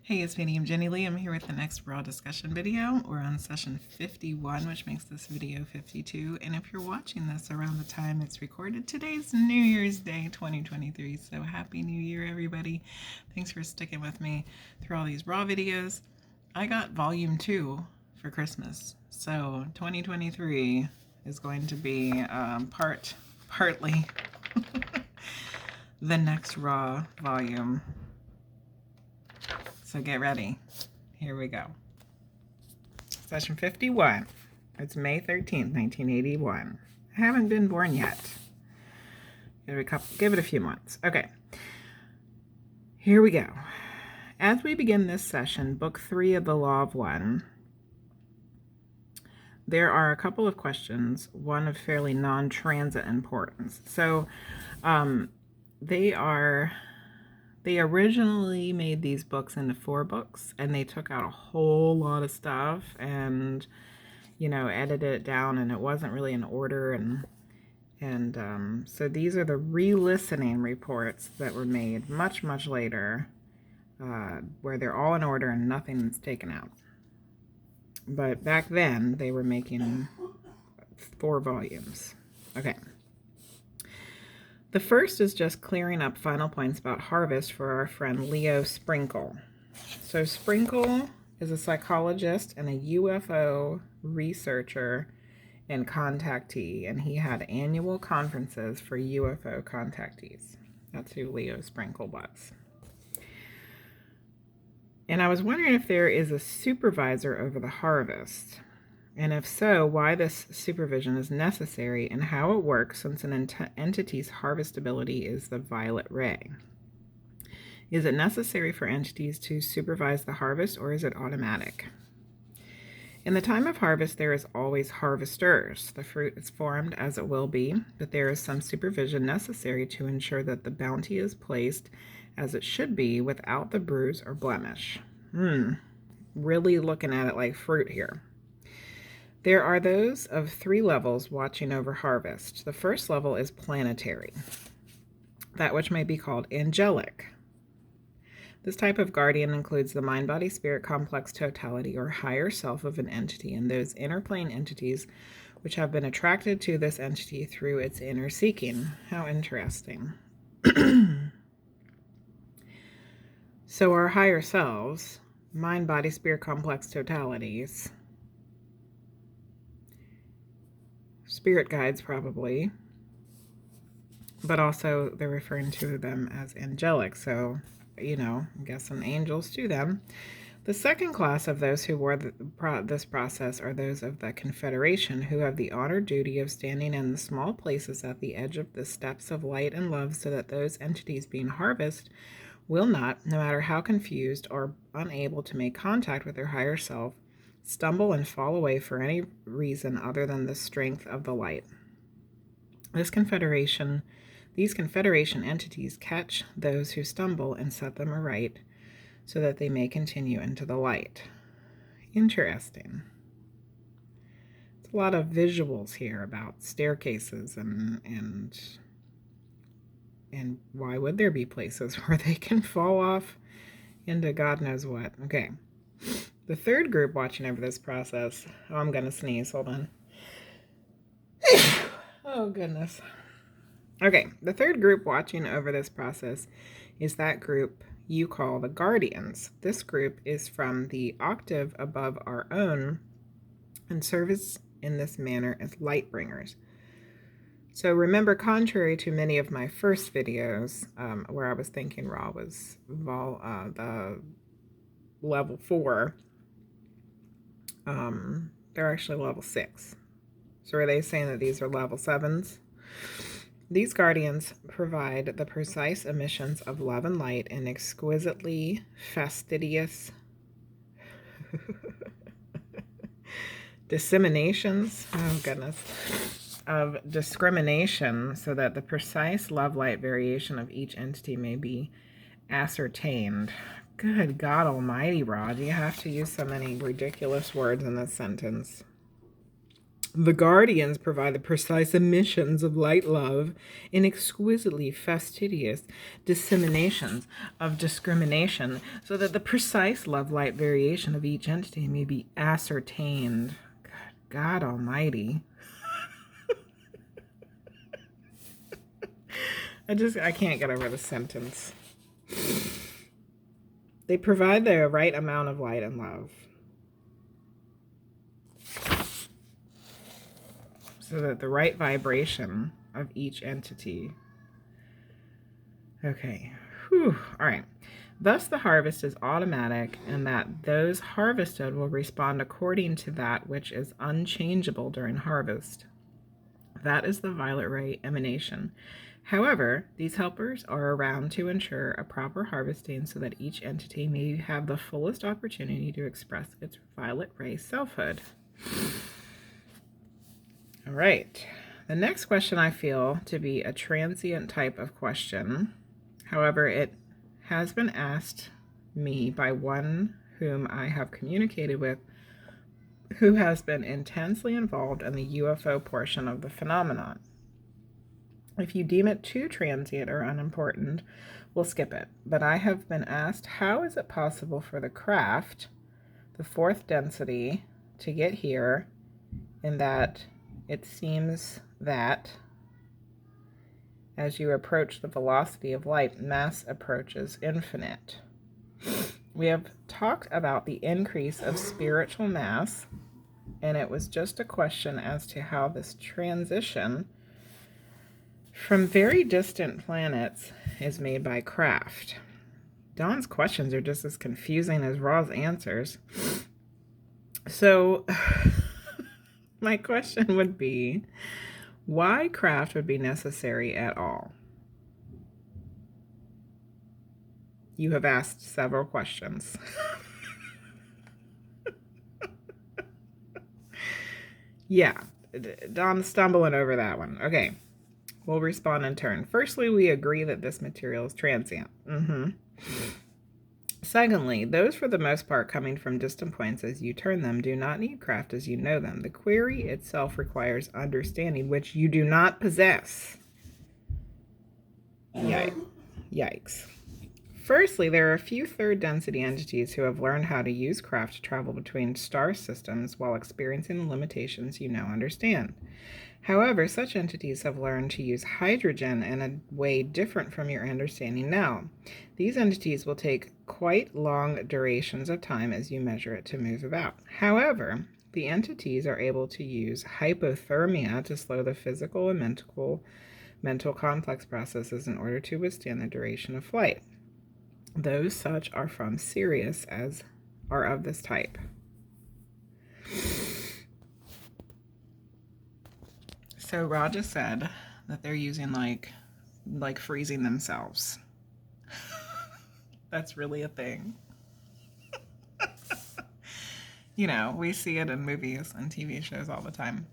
Hey, it's Medium Jenny Lee. I'm here with the next Raw discussion video. We're on session 51, which makes this video 52. And if you're watching this around the time it's recorded, today's New Year's Day 2023. So happy New Year, everybody. Thanks for sticking with me through all these Raw videos. I got volume 2 for Christmas. So 2023 is going to be partly the next Raw volume. So get ready. Here we go. Session 51. It's May 13th, 1981. I haven't been born yet. Give it a few months. Okay. Here we go. As we begin this session, Book 3 of the Law of One, there are a couple of questions, one of fairly non-transit importance. So they originally made these books into 4 books, and they took out a whole lot of stuff and, edited it down, and it wasn't really in order. And so these are the re-listening reports that were made much, much later, where they're all in order and nothing's taken out. But back then, they were making 4 volumes. Okay. The first is just clearing up final points about harvest for our friend Leo Sprinkle. So Sprinkle is a psychologist and a UFO researcher and contactee, and he had annual conferences for UFO contactees. That's who Leo Sprinkle was. And I was wondering if there is a supervisor over the harvest. And if so, why this supervision is necessary and how it works, since an entity's harvestability is the violet ray. Is it necessary for entities to supervise the harvest, or is it automatic? In the time of harvest, there is always harvesters. The fruit is formed as it will be, but there is some supervision necessary to ensure that the bounty is placed as it should be without the bruise or blemish. Really looking at it like fruit here. There are those of 3 levels watching over harvest. The first level is planetary, that which may be called angelic. This type of guardian includes the mind-body-spirit complex totality or higher self of an entity and those inner plane entities which have been attracted to this entity through its inner seeking. How interesting. So our higher selves, mind-body-spirit complex totalities, spirit guides probably, but also they're referring to them as angelic, so I guess some angels to them. The second class of those who wore this process are those of the Confederation, who have the honored duty of standing in the small places at the edge of the steps of light and love, so that those entities being harvested will not, no matter how confused or unable to make contact with their higher self, stumble and fall away for any reason other than the strength of the light. These Confederation entities catch those who stumble and set them aright so that they may continue into the light. Interesting. It's a lot of visuals here about staircases and why would there be places where they can fall off into God knows what. Okay. The third group watching over this process, I'm going to sneeze, hold on. Oh, goodness. Okay, the third group watching over this process is that group you call the guardians. This group is from the octave above our own and serves in this manner as light bringers. So remember, contrary to many of my first videos where I was thinking Ra was the level 4, they're actually level 6. So are they saying that these are level 7s? These guardians provide the precise emissions of love and light in exquisitely fastidious disseminations, oh goodness, of discrimination, so that the precise love-light variation of each entity may be ascertained. Good God Almighty, Rod, you have to use so many ridiculous words in this sentence. The guardians provide the precise emissions of light love in exquisitely fastidious disseminations of discrimination, so that the precise love light variation of each entity may be ascertained. God Almighty. I can't get over the sentence. They provide the right amount of light and love, so that the right vibration of each entity. Okay. Whew. All right. Thus, the harvest is automatic, and that those harvested will respond according to that which is unchangeable during harvest. That is the violet ray emanation. However, these helpers are around to ensure a proper harvesting so that each entity may have the fullest opportunity to express its violet ray selfhood. All right. The next question I feel to be a transient type of question. However, it has been asked me by one whom I have communicated with, who has been intensely involved in the UFO portion of the phenomenon. If you deem it too transient or unimportant, we'll skip it. But I have been asked, how is it possible for the craft, the fourth density, to get here, in that it seems that as you approach the velocity of light, mass approaches infinite. We have talked about the increase of spiritual mass, and it was just a question as to how this transition from very distant planets is made by craft. Dawn's questions are just as confusing as Ra's answers. So my question would be, why craft would be necessary at all? You have asked several questions. Yeah, Dawn's stumbling over that one. Okay, we'll respond in turn. Firstly, we agree that this material is transient. Secondly, those for the most part coming from distant points as you turn them do not need craft as you know them. The query itself requires understanding, which you do not possess. Yikes. Firstly, there are a few third density entities who have learned how to use craft to travel between star systems while experiencing the limitations you now understand. However, such entities have learned to use hydrogen in a way different from your understanding now. These entities will take quite long durations of time as you measure it to move about. However, the entities are able to use hypothermia to slow the physical and mental complex processes in order to withstand the duration of flight. Those such are from Sirius as are of this type. So Raja said that they're using like freezing themselves. That's really a thing. You know, we see it in movies and TV shows all the time.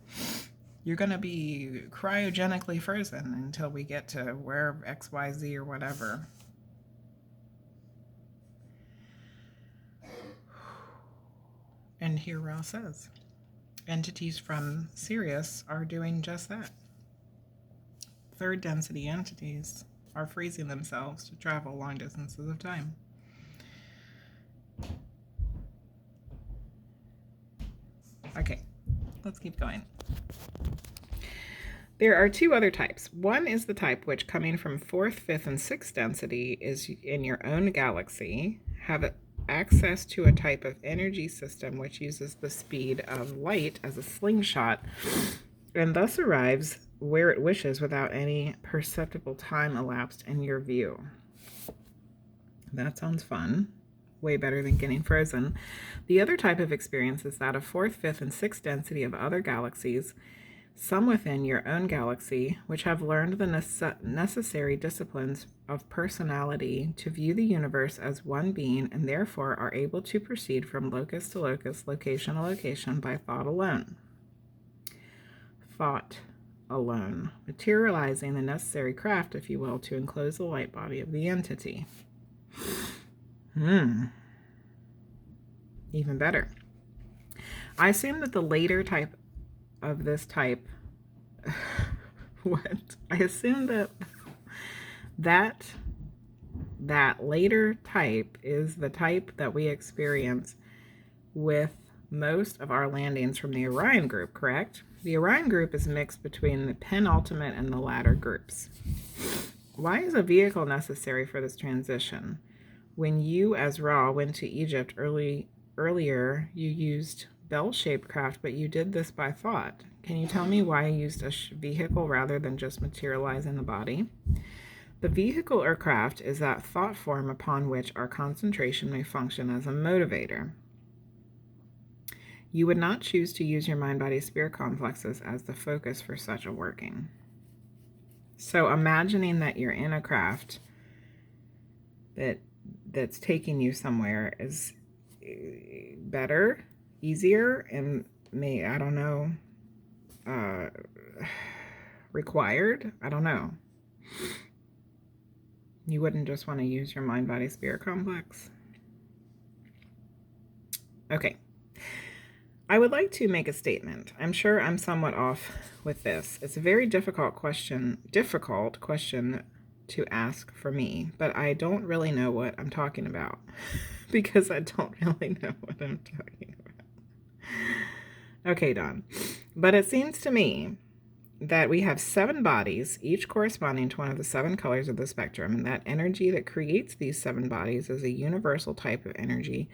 You're going to be cryogenically frozen until we get to where XYZ or whatever. And here Ra says, entities from Sirius are doing just that. Third density entities are freezing themselves to travel long distances of time. Okay, let's keep going. There are two other types. One is the type which, coming from fourth, fifth, and sixth density, is in your own galaxy, have access to a type of energy system which uses the speed of light as a slingshot and thus arrives where it wishes without any perceptible time elapsed in your view. That sounds fun. Way better than getting frozen. The other type of experience is that of fourth, fifth, and sixth density of other galaxies, some within your own galaxy, which have learned the necessary disciplines of personality to view the universe as one being and therefore are able to proceed from locus to locus, location to location by thought alone. Thought alone, materializing the necessary craft, if you will, to enclose the light body of the entity. Even better. I assume that the later type of this type, what? I assume that later type is the type that we experience with most of our landings from the Orion group, correct? The Orion group is mixed between the penultimate and the latter groups. Why is a vehicle necessary for this transition? When you, as Ra, went to Egypt earlier, you used bell-shaped craft, but you did this by thought. Can you tell me why you used a vehicle rather than just materializing the body? The vehicle or craft is that thought form upon which our concentration may function as a motivator. You would not choose to use your mind-body-spirit complexes as the focus for such a working. So imagining that you're in a craft that's taking you somewhere is better, easier, and required. I don't know. You wouldn't just want to use your mind-body-spirit complex. Okay. I would like to make a statement. I'm sure I'm somewhat off with this. It's a very difficult question to ask for me, but I don't really know what I'm talking about because I don't really know what I'm talking about. Okay, Dawn. But it seems to me that we have 7 bodies, each corresponding to one of the 7 colors of the spectrum, and that energy that creates these 7 bodies is a universal type of energy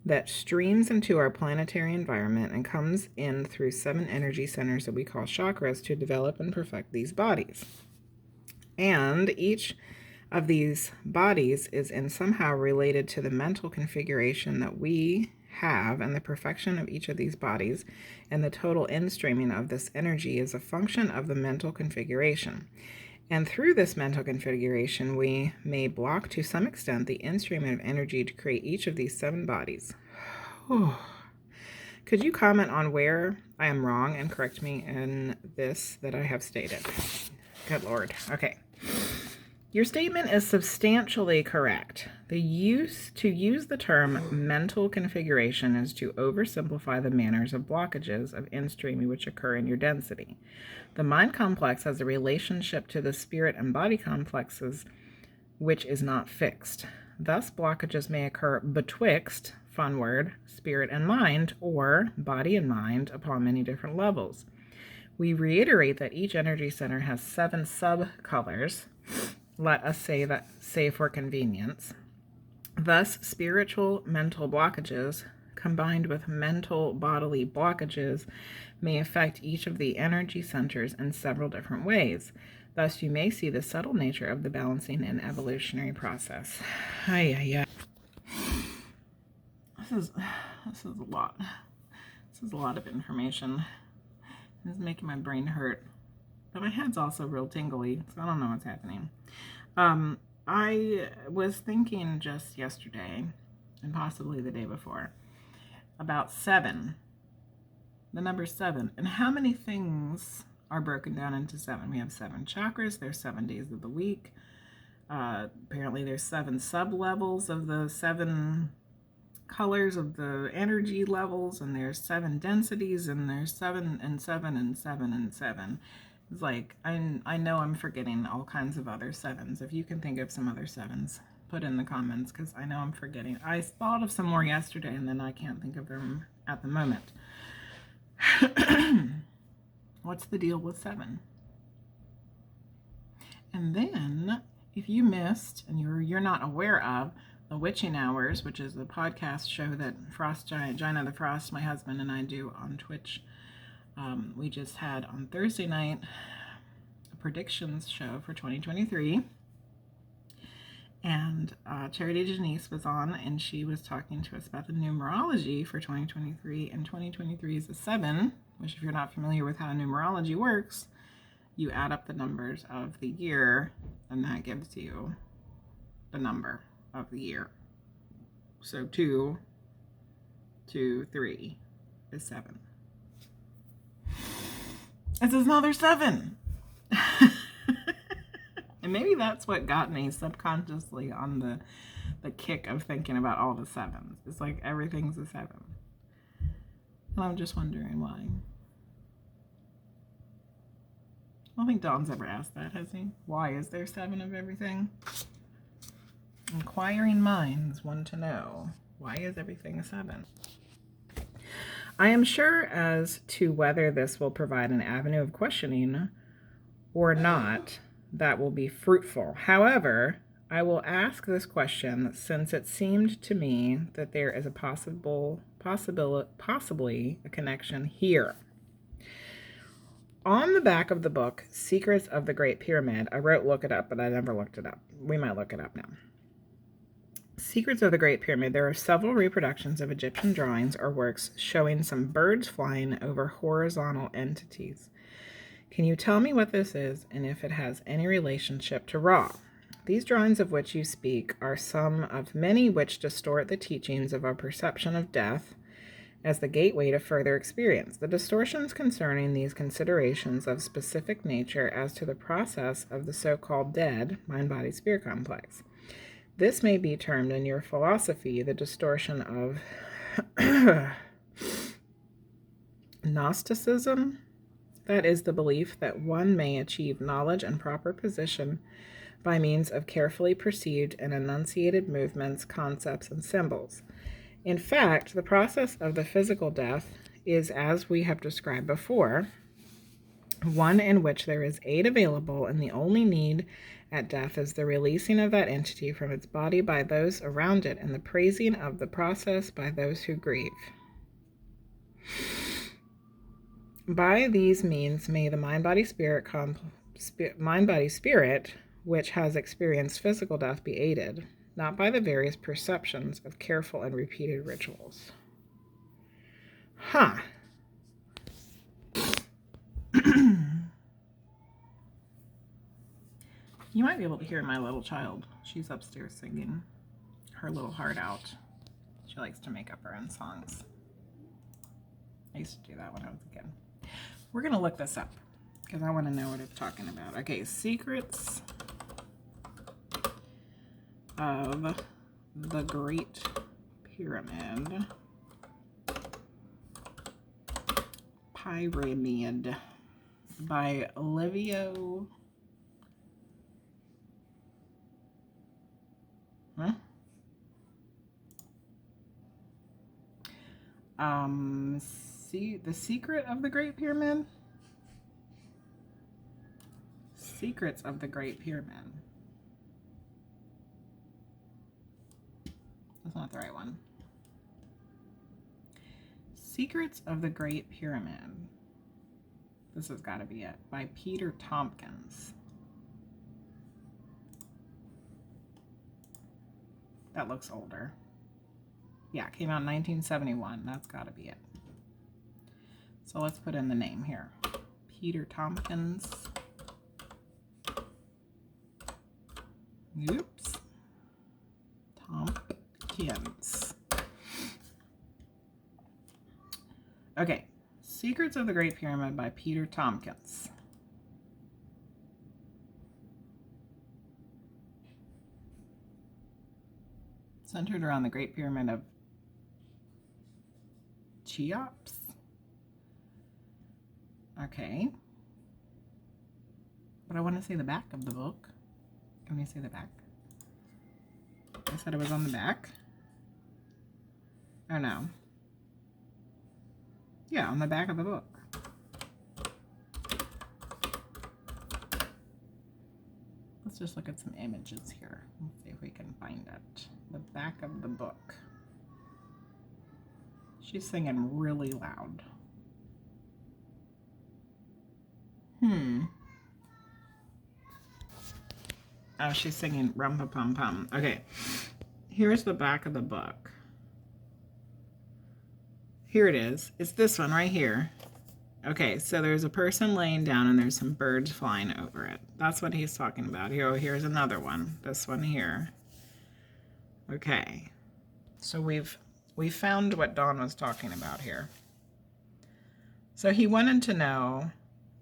that streams into our planetary environment and comes in through 7 energy centers that we call chakras to develop and perfect these bodies. And each of these bodies is in somehow related to the mental configuration that we have, and the perfection of each of these bodies and the total in-streaming of this energy is a function of the mental configuration. And through this mental configuration, we may block to some extent the in-streaming of energy to create each of these 7 bodies. Could you comment on where I am wrong and correct me in this that I have stated? Good Lord. Okay. Your statement is substantially correct. To use the term mental configuration is to oversimplify the manners of blockages of in-streaming which occur in your density. The mind complex has a relationship to the spirit and body complexes which is not fixed. Thus, blockages may occur betwixt, fun word, spirit and mind, or body and mind upon many different levels. We reiterate that each energy center has 7 sub-colors. Let us say for convenience. Thus, spiritual mental blockages combined with mental bodily blockages may affect each of the energy centers in several different ways. Thus, you may see the subtle nature of the balancing and evolutionary process. This is a lot. This is a lot of information. This is making my brain hurt. But my head's also real tingly, so I don't know what's happening. I was thinking just yesterday, and possibly the day before, about 7, the number 7, and how many things are broken down into 7. We have 7 chakras, there's 7 days of the week. Apparently there's 7 sub-levels of the 7 colors of the energy levels, and there's 7 densities, and there's 7 and 7 and 7 and 7. It's like, I know I'm forgetting all kinds of other 7s. If you can think of some other 7s, put in the comments, because I know I'm forgetting. I thought of some more yesterday, and then I can't think of them at the moment. What's the deal with 7? And then, if you missed, and you're not aware of, the Witching Hours, which is the podcast show that Gina the Frost, my husband, and I do on Twitch. We just had on Thursday night a predictions show for 2023, and Charity Janice was on, and she was talking to us about the numerology for 2023, and 2023 is a 7, which if you're not familiar with how numerology works, you add up the numbers of the year, and that gives you the number of the year. So 2, 2, 3 is 7. It's another 7. And maybe that's what got me subconsciously on the kick of thinking about all the 7s. It's like everything's a 7. And I'm just wondering why. I don't think Don's ever asked that, has he? Why is there 7 of everything? Inquiring minds want to know, why is everything a 7? I am sure as to whether this will provide an avenue of questioning or not that will be fruitful. However, I will ask this question since it seemed to me that there is a possibly a connection here. On the back of the book, Secrets of the Great Pyramid, I wrote look it up, but I never looked it up. We might look it up now. Secrets of the Great Pyramid, there are several reproductions of Egyptian drawings or works showing some birds flying over horizontal entities. Can you tell me what this is and if it has any relationship to Ra? These drawings of which you speak are some of many which distort the teachings of our perception of death as the gateway to further experience. The distortions concerning these considerations of specific nature as to the process of the so-called dead mind-body-spirit complex. This may be termed in your philosophy the distortion of Gnosticism. That is the belief that one may achieve knowledge and proper position by means of carefully perceived and enunciated movements, concepts, and symbols. In fact, the process of the physical death is, as we have described before, one in which there is aid available, and the only need at death is the releasing of that entity from its body by those around it and the praising of the process by those who grieve. By these means may the mind-body-spirit which has experienced physical death be aided, not by the various perceptions of careful and repeated rituals. Huh. You might be able to hear my little child. She's upstairs singing her little heart out. She likes to make up her own songs. I used to do that when I was a kid. We're going to look this up because I want to know what it's talking about. Okay, Secrets of the Great Pyramid. Pyramid by Olivio. The Secret of the Great Pyramid? Secrets of the Great Pyramid. That's not the right one. Secrets of the Great Pyramid. This has got to be it. By Peter Tompkins. That looks older. Yeah, it came out in 1971. That's got to be it. So let's put in the name here. Peter Tompkins. Oops. Tompkins. Okay. Secrets of the Great Pyramid by Peter Tompkins. Centered around the Great Pyramid of Cheops. Okay. But I want to see the back of the book. Can we see the back? I said it was on the back. Oh no. Yeah, on the back of the book. Let's just look at some images here. Let's see if we can find it. The back of the book. She's singing really loud. Oh, she's singing rum-pa-pum-pum. Okay, here's the back of the book. Here it is. It's this one right here. Okay, so there's a person laying down and there's some birds flying over it. That's what he's talking about. Here, here's another one. This one here. Okay, so we found what Dawn was talking about here. So he wanted to know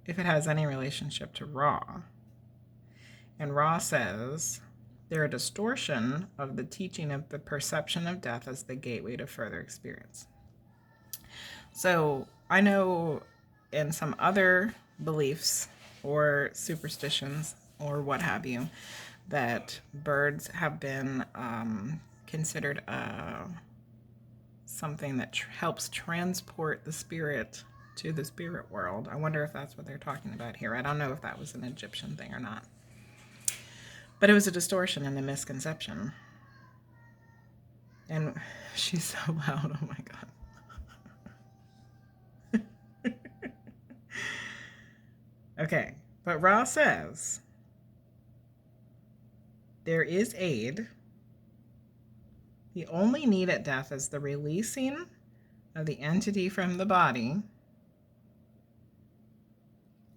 if it has any relationship to Ra. And Ra says, they're a distortion of the teaching of the perception of death as the gateway to further experience. So I know in some other beliefs or superstitions or what have you, that birds have been considered something that helps transport the spirit to the spirit world. I wonder if that's what they're talking about here. I don't know if that was an Egyptian thing or not. But it was a distortion and a misconception. And she's so loud. Oh my God. Okay. But Ra says there is aid. The only need at death is the releasing of the entity from the body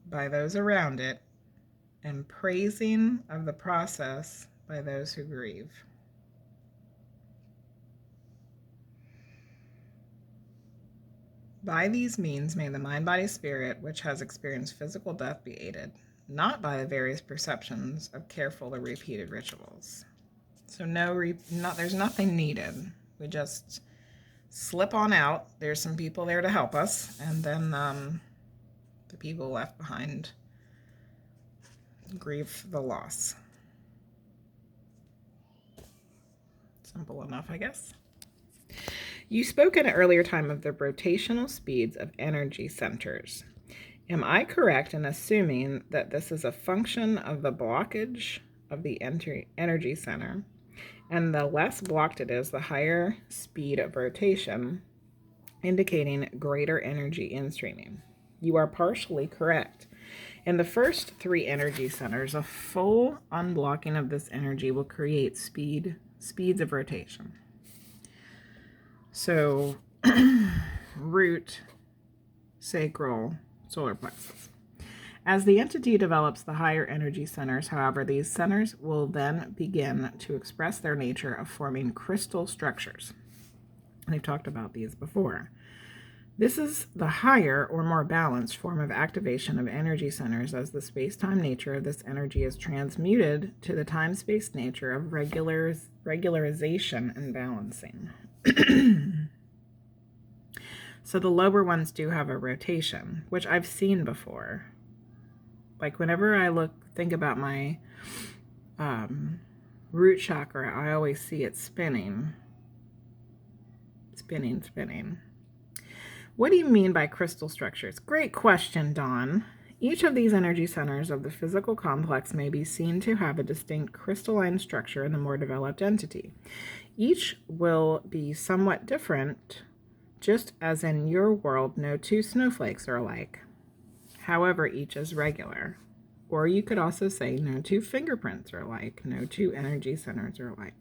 by those around it, and praising of the process by those who grieve. By these means may the mind-body spirit, which has experienced physical death, be aided, not by the various perceptions of careful or repeated rituals. So there's nothing needed. We just slip on out. There's some people there to help us, and then the people left behind grieve the loss. Simple enough, I guess. You spoke at an earlier time of the rotational speeds of energy centers. Am I correct in assuming that this is a function of the blockage of the energy center, and the less blocked it is, the higher speed of rotation, indicating greater energy in-streaming? You are partially correct. In the first 3 energy centers, a full unblocking of this energy will create speeds of rotation. So, root, sacral, solar plexus. As the entity develops the higher energy centers, however, these centers will then begin to express their nature of forming crystal structures. I've talked about these before. This is the higher or more balanced form of activation of energy centers, as the space-time nature of this energy is transmuted to the time-space nature of regularization and balancing. So the lower ones do have a rotation, which I've seen before. Like whenever I think about my root chakra, I always see it spinning. What do you mean by crystal structures? Great question, Dawn. Each of these energy centers of the physical complex may be seen to have a distinct crystalline structure in the more developed entity. Each will be somewhat different, just as in your world no 2 snowflakes are alike. However, each is regular. Or you could also say no 2 fingerprints are alike, no 2 energy centers are alike.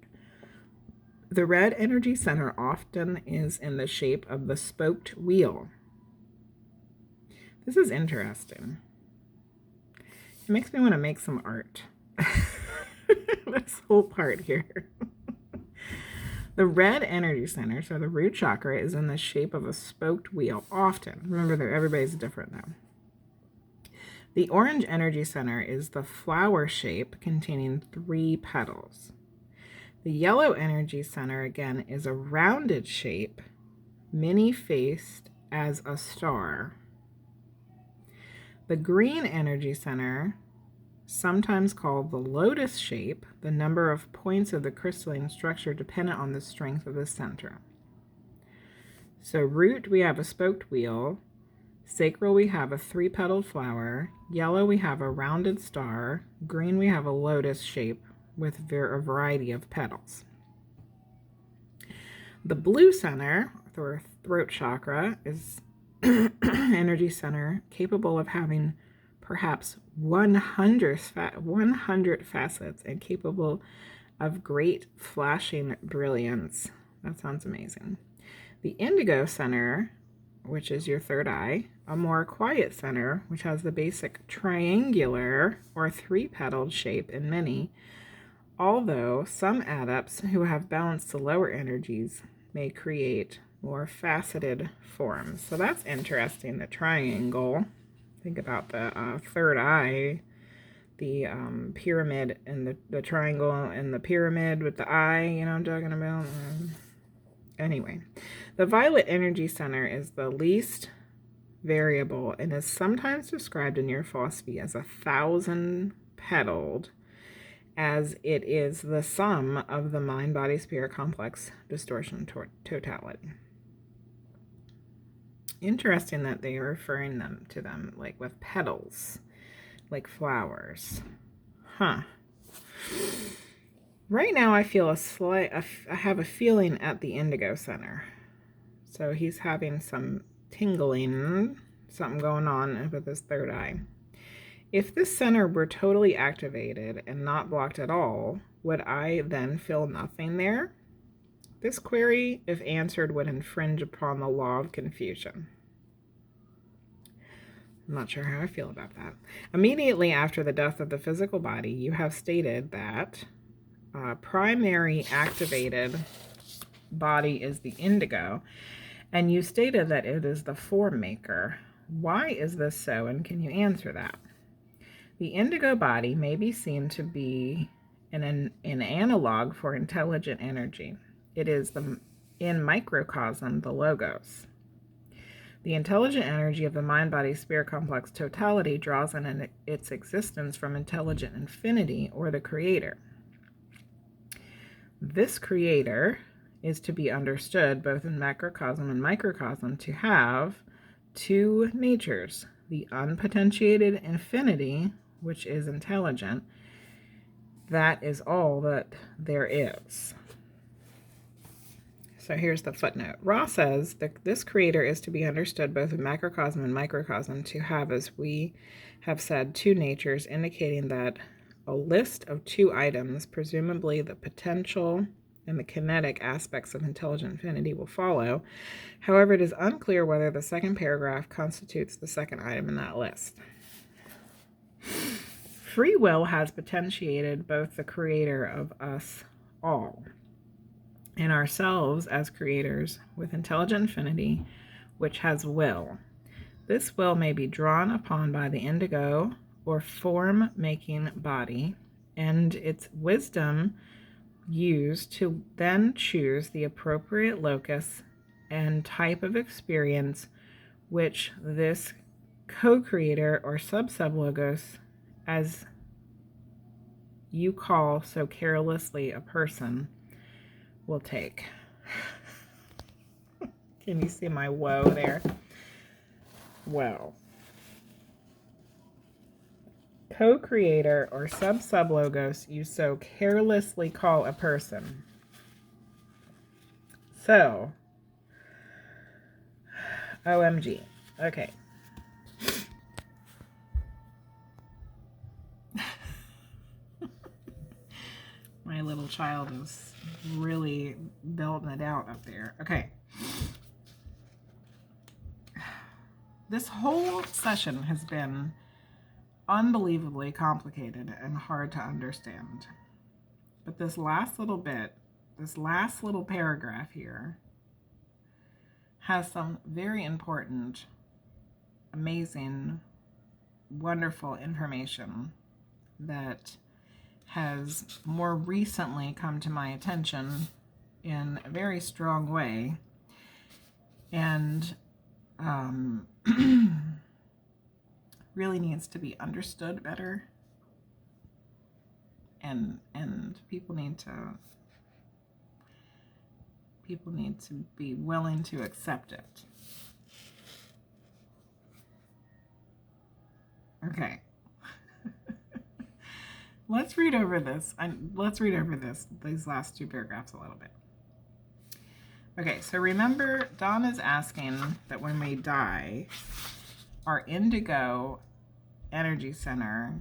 The red energy center often is in the shape of the spoked wheel. This is interesting. It makes me want to make some art. This whole part here. The red energy center, so the root chakra, is in the shape of a spoked wheel often. Remember that everybody's different though. The orange energy center is the flower shape containing 3 petals. The yellow energy center, again, is a rounded shape, many-faced as a star. The green energy center, sometimes called the lotus shape, the number of points of the crystalline structure dependent on the strength of the center. So root, we have a spoked wheel. Sacral, we have a 3-petaled flower. Yellow, we have a rounded star. Green, we have a lotus shape with a variety of petals. The blue center, or throat chakra, is energy center capable of having perhaps 100 facets and capable of great flashing brilliance. That sounds amazing. The indigo center, which is your third eye, a more quiet center, which has the basic triangular or 3-petaled shape in many, although some adepts who have balanced the lower energies may create more faceted forms. So that's interesting, the triangle. Think about the third eye, the pyramid and the triangle and the pyramid with the eye, you know what I'm talking about? Anyway, the violet energy center is the least variable and is sometimes described in your philosophy as 1,000-petaled, as it is the sum of the mind-body-spirit complex distortion totality. Interesting that they are referring to them like with petals, like flowers. Huh. Right now I feel I have a feeling at the indigo center. So he's having some tingling, something going on with his third eye. If this center were totally activated and not blocked at all, would I then feel nothing there? This query, if answered, would infringe upon the law of confusion. I'm not sure how I feel about that. Immediately after the death of the physical body, you have stated that primary activated body is the indigo, and you stated that it is the form maker. Why is this so, and can you answer that? The indigo body may be seen to be an analog for intelligent energy. It is in microcosm the logos. The intelligent energy of the mind-body-spirit complex totality draws in its existence from intelligent infinity, or the creator. This creator is to be understood both in macrocosm and microcosm to have two natures: the unpotentiated infinity, which is intelligent. That is all that there is. So here's the footnote. Ra says that this creator is to be understood both in macrocosm and microcosm to have, as we have said, two natures, indicating that a list of two items, presumably the potential and the kinetic aspects of intelligent infinity, will follow. However, it is unclear whether the second paragraph constitutes the second item in that list. Free will has potentiated both the creator of us all and ourselves as creators with intelligent infinity, which has will. This will may be drawn upon by the indigo or form-making body, and its wisdom used to then choose the appropriate locus and type of experience which this co-creator or sub-logos, as you call so carelessly a person, will take. Can you see my woe there? Well, co-creator or sub-logos you so carelessly call a person. So, OMG. Okay. My little child is really building it out up there. Okay. This whole session has been unbelievably complicated and hard to understand. But this last little bit, this last little paragraph here, has some very important, amazing, wonderful information that has more recently come to my attention in a very strong way, and really needs to be understood better, and people need to be willing to accept it. Okay. Let's read over this. These last two paragraphs a little bit. Okay, so remember, Dawn is asking that when we die, our indigo energy center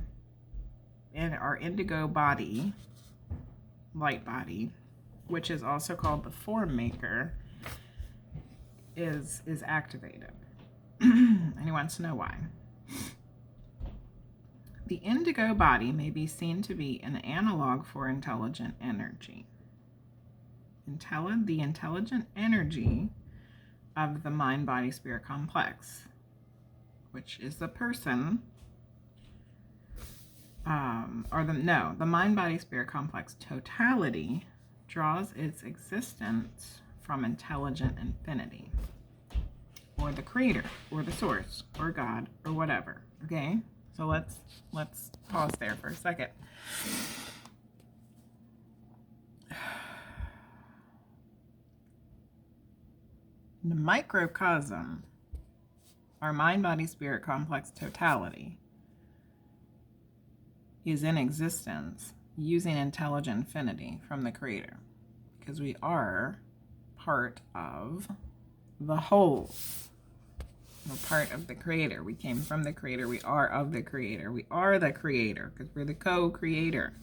in our indigo body, light body, which is also called the form maker, is activated. And he wants to know why. The indigo body may be seen to be an analog for intelligent energy. The intelligent energy of the mind-body-spirit complex, which is the person, the mind-body-spirit complex totality draws its existence from intelligent infinity, or the creator or the source or God or whatever. Okay, so let's pause there for a second. The microcosm, our mind, body, spirit complex totality, is in existence using intelligent infinity from the creator, because we are part of the whole. We're part of the creator. We came from the creator. We are of the creator. We are the creator because we're the co-creator.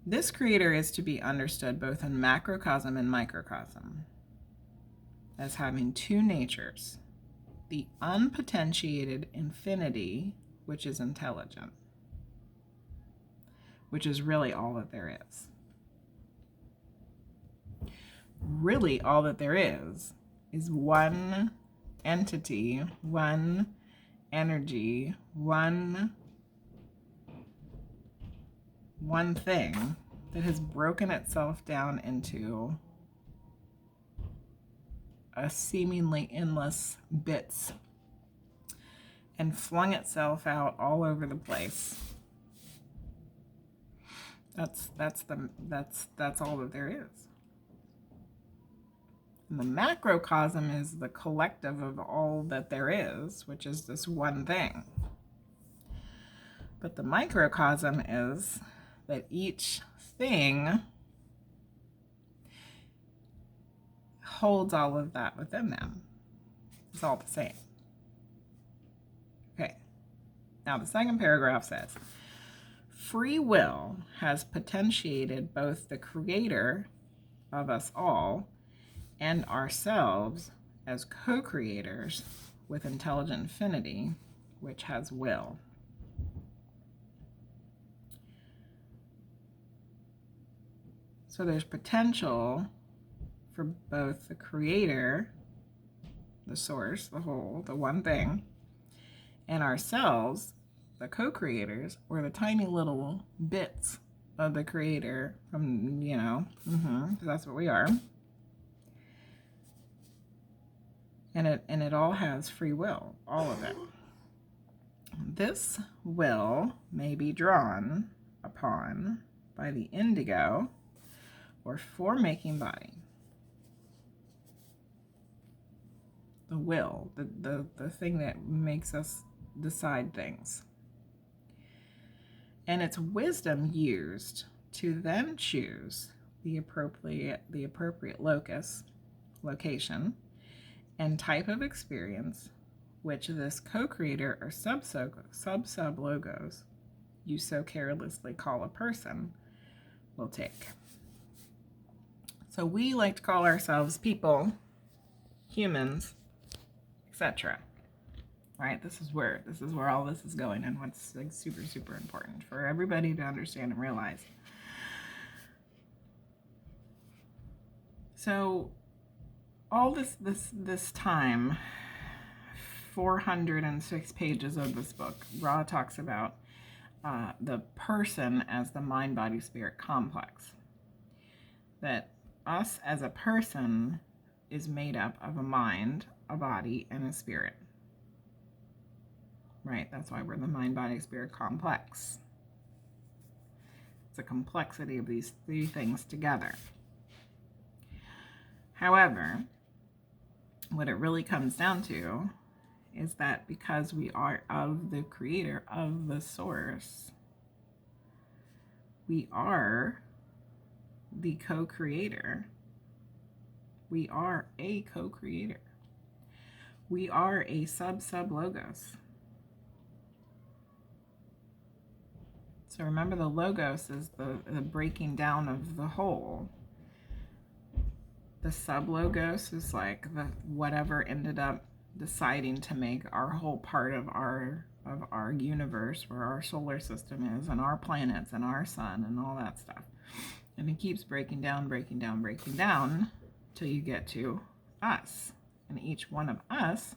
This creator is to be understood both in macrocosm and microcosm as having two natures: the unpotentiated infinity, which is intelligent, which is really all that there is. Really all that there is one entity, one energy, one thing that has broken itself down into a seemingly endless bits and flung itself out all over the place. That's all that there is. And the macrocosm is the collective of all that there is, which is this one thing. But the microcosm is that each thing holds all of that within them. It's all the same. Okay. Now the second paragraph says, free will has potentiated both the creator of us all and ourselves as co-creators with intelligent infinity, which has will. So there's potential for both the creator, the source, the whole, the one thing, and ourselves, the co-creators, or the tiny little bits of the creator from, that's what we are. And it all has free will, all of it. This will may be drawn upon by the indigo or form-making body. The will, the thing that makes us decide things. And it's wisdom used to then choose the appropriate location, and type of experience which this co-creator or sub logos you so carelessly call a person will take. So we like to call ourselves people, humans, etc. Right? This is where all this is going, and what's like super, super important for everybody to understand and realize. So all this time, 406 pages of this book, Ra talks about the person as the mind, body, spirit complex. That us as a person is made up of a mind, a body, and a spirit. Right? That's why we're the mind, body, spirit complex. It's a complexity of these three things together. However, what it really comes down to is that because we are of the creator, of the source, we are the co-creator. We are a co-creator. We are a sub logos. So remember, the logos is the breaking down of the whole. The sub-logos is like the whatever ended up deciding to make our whole part of our universe, where our solar system is, and our planets, and our sun, and all that stuff. And it keeps breaking down, till you get to us. And each one of us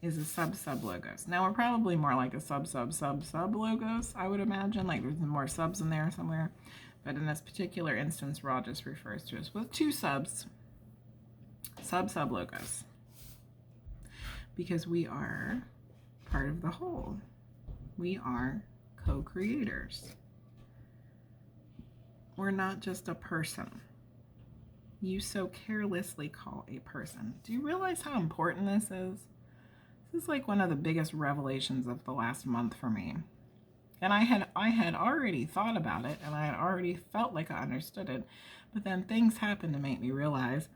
is a sub-logos. Now, we're probably more like a sub-logos, I would imagine. Like there's more subs in there somewhere. But in this particular instance, Ra just refers to us with two subs. Sub-logos. because we are part of the whole. We are co-creators. We're not just a person you so carelessly call a person. Do you realize how important this is? This is like one of the biggest revelations of the last month for me. And I had already thought about it, and I had already felt like I understood it, but then things happened to make me realize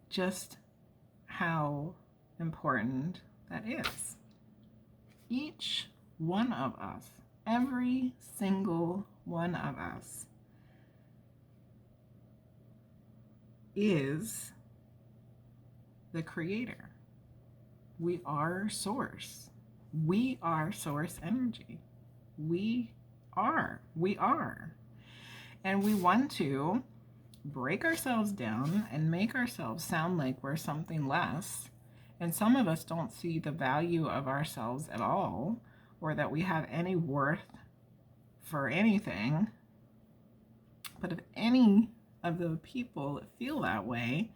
just how important that is. Each one of us, every single one of us, is the creator. We are source. We are source energy. We are. And we want to break ourselves down and make ourselves sound like we're something less. And some of us don't see the value of ourselves at all, or that we have any worth for anything. But if any of the people that feel that way,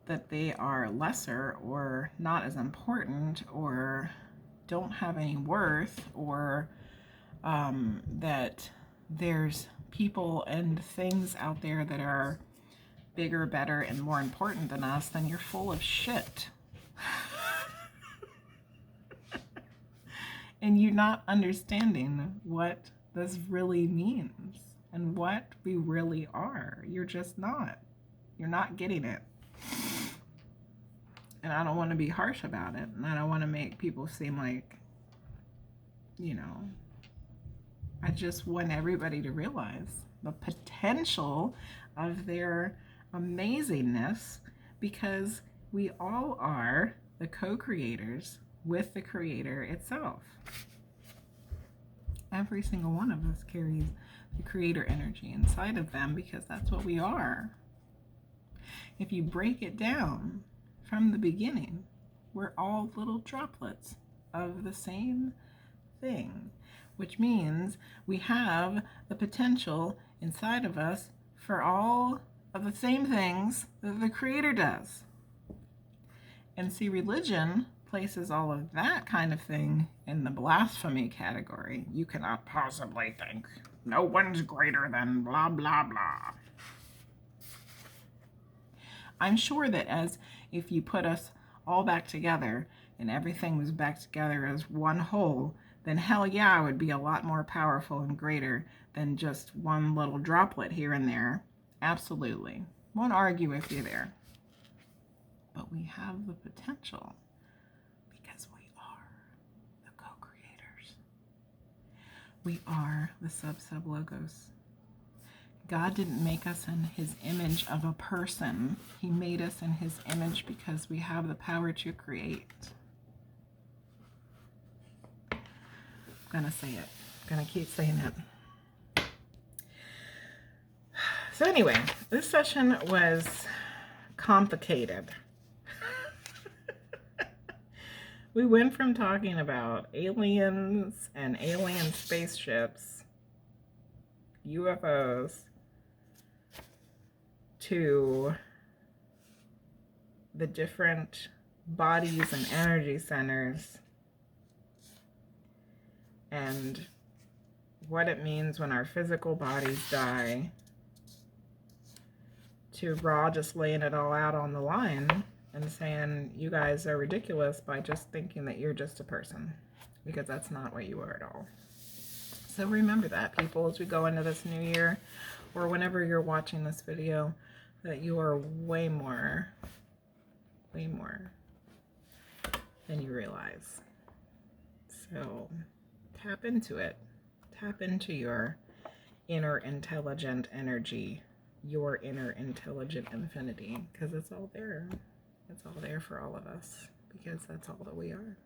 that they are lesser or not as important or don't have any worth, or that there's people and things out there that are bigger, better, and more important than us, then you're full of shit. And you're not understanding what this really means and what we really are. You're just not. You're not getting it. And I don't want to be harsh about it. And I don't want to make people seem like, I just want everybody to realize the potential of their amazingness, because we all are the co-creators with the creator itself. Every single one of us carries the creator energy inside of them, because that's what we are. If you break it down from the beginning, we're all little droplets of the same thing, which means we have the potential inside of us for all of the same things that the creator does. And see, religion places all of that kind of thing in the blasphemy category. You cannot possibly think no one's greater than blah, blah, blah. I'm sure that as if you put us all back together and everything was back together as one whole, then hell yeah, I would be a lot more powerful and greater than just one little droplet here and there. Absolutely. Won't argue with you there. But we have the potential because we are the co-creators. We are the sub-logos. God didn't make us in his image of a person. He made us in his image because we have the power to create. I'm gonna say it. I'm gonna keep saying it. So anyway, this session was complicated. We went from talking about aliens and alien spaceships, UFOs, to the different bodies and energy centers, and what it means when our physical bodies die, to Ra just laying it all out on the line and saying you guys are ridiculous by just thinking that you're just a person, because that's not what you are at all. So remember that, people, as we go into this new year, or whenever you're watching this video, that you are way more than you realize. So tap into it. Tap into your inner intelligent energy, your inner intelligent infinity, because it's all there. It's all there for all of us, because that's all that we are.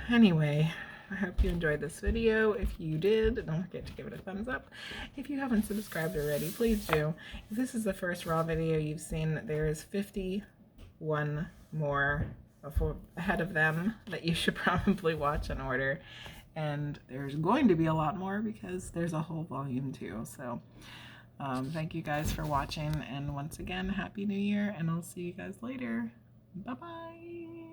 Anyway, I hope you enjoyed this video. If you did, don't forget to give it a thumbs up. If you haven't subscribed already, please do. If this is the first Raw video you've seen, there is 51 more ahead of them that you should probably watch in order. And there's going to be a lot more because there's a whole volume too. So Thank you guys for watching, and once again, Happy New Year, and I'll see you guys later. Bye bye.